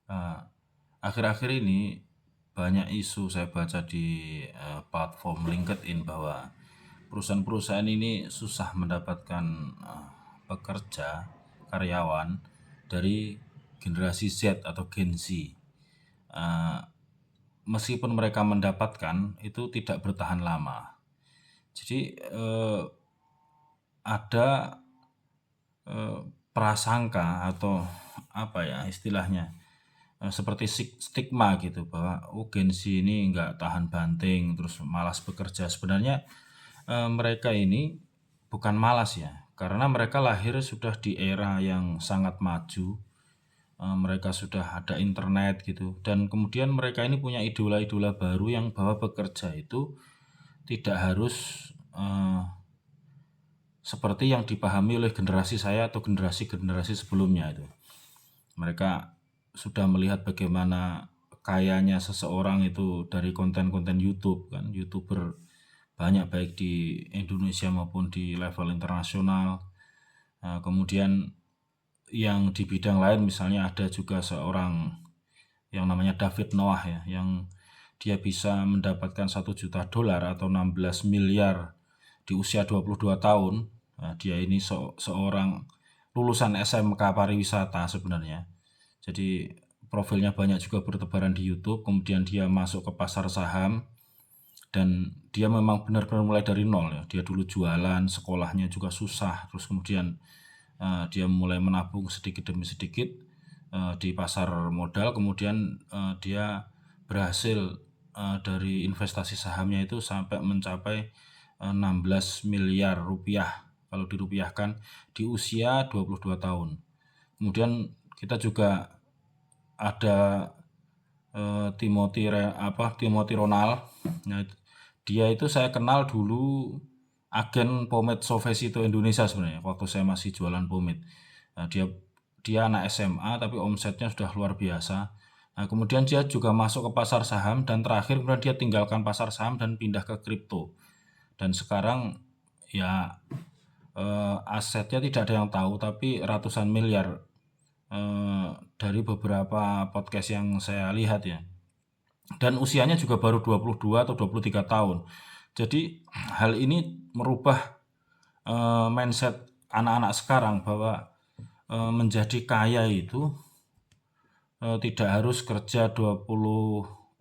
Eee, Akhir-akhir ini banyak isu saya baca di platform LinkedIn bahwa perusahaan-perusahaan ini susah mendapatkan pekerja, karyawan dari generasi Z atau Gen Z. Eee, Meskipun mereka mendapatkan, itu tidak bertahan lama. Jadi, ada Eee, prasangka atau apa ya istilahnya, seperti stigma gitu bahwa, "Oh, Gen Z ini nggak tahan banting, terus malas bekerja." Sebenarnya, mereka ini bukan malas ya, karena mereka lahir sudah di era yang sangat maju, mereka sudah ada internet gitu, dan kemudian mereka ini punya idola-idola baru yang bahwa bekerja itu tidak harus, seperti yang dipahami oleh generasi saya atau generasi-generasi sebelumnya itu. Mereka sudah melihat bagaimana kayanya seseorang itu dari konten-konten YouTube kan, YouTuber banyak baik di Indonesia maupun di level internasional. Kemudian yang di bidang lain misalnya ada juga seorang yang namanya David Noah ya, yang dia bisa mendapatkan 1 juta dolar atau 16 miliar di usia 22 tahun. Nah, dia ini seorang lulusan SMK pariwisata sebenarnya. Jadi profilnya banyak juga bertebaran di YouTube, kemudian dia masuk ke pasar saham dan dia memang benar-benar mulai dari nol ya. Dia dulu jualan, sekolahnya juga susah, terus kemudian dia mulai menabung sedikit demi sedikit di pasar modal, kemudian dia berhasil dari investasi sahamnya itu sampai mencapai 16 miliar rupiah kalau dirupiahkan di usia 22 tahun. Kemudian kita juga ada Timothy Ronald. Nah, dia itu saya kenal dulu agen Pomade Sovesito Indonesia sebenarnya waktu saya masih jualan pomade. Nah, dia anak SMA tapi omsetnya sudah luar biasa. Nah, kemudian dia juga masuk ke pasar saham dan terakhir kemudian dia tinggalkan pasar saham dan pindah ke kripto. Dan sekarang ya asetnya tidak ada yang tahu tapi ratusan miliar dari beberapa podcast yang saya lihat ya. Dan usianya juga baru 22 atau 23 tahun. Jadi hal ini merubah mindset anak-anak sekarang bahwa menjadi kaya itu tidak harus kerja 20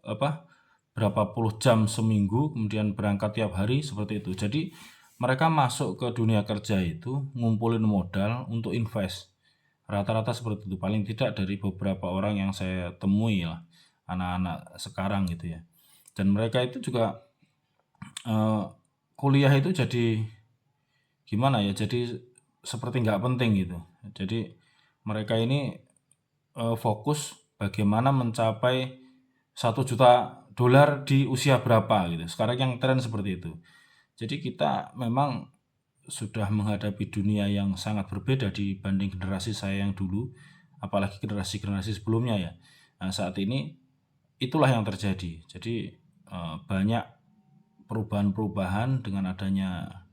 apa berapa puluh jam seminggu kemudian berangkat tiap hari seperti itu. Jadi mereka masuk ke dunia kerja itu ngumpulin modal untuk invest. Rata-rata seperti itu, paling tidak dari beberapa orang yang saya temui lah, anak-anak sekarang gitu ya. Dan mereka itu juga eh, kuliah itu jadi gimana ya, jadi seperti nggak penting gitu. Jadi mereka ini fokus bagaimana mencapai 1 juta dolar di usia berapa gitu. Sekarang yang tren seperti itu. Jadi kita memang sudah menghadapi dunia yang sangat berbeda dibanding generasi saya yang dulu, apalagi generasi-generasi sebelumnya ya. Nah, saat ini itulah yang terjadi. Jadi banyak perubahan-perubahan dengan adanya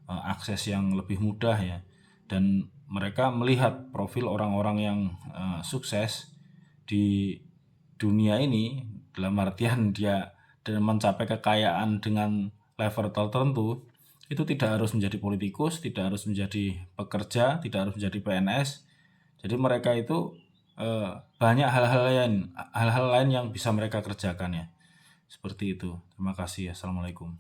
akses yang lebih mudah ya, dan mereka melihat profil orang-orang yang sukses di dunia ini dalam artian dia dan mencapai kekayaan dengan level tertentu itu tidak harus menjadi politikus, tidak harus menjadi pekerja, tidak harus menjadi PNS. Jadi mereka itu banyak hal-hal lain yang bisa mereka kerjakan ya. Seperti itu. Terima kasih. Assalamualaikum.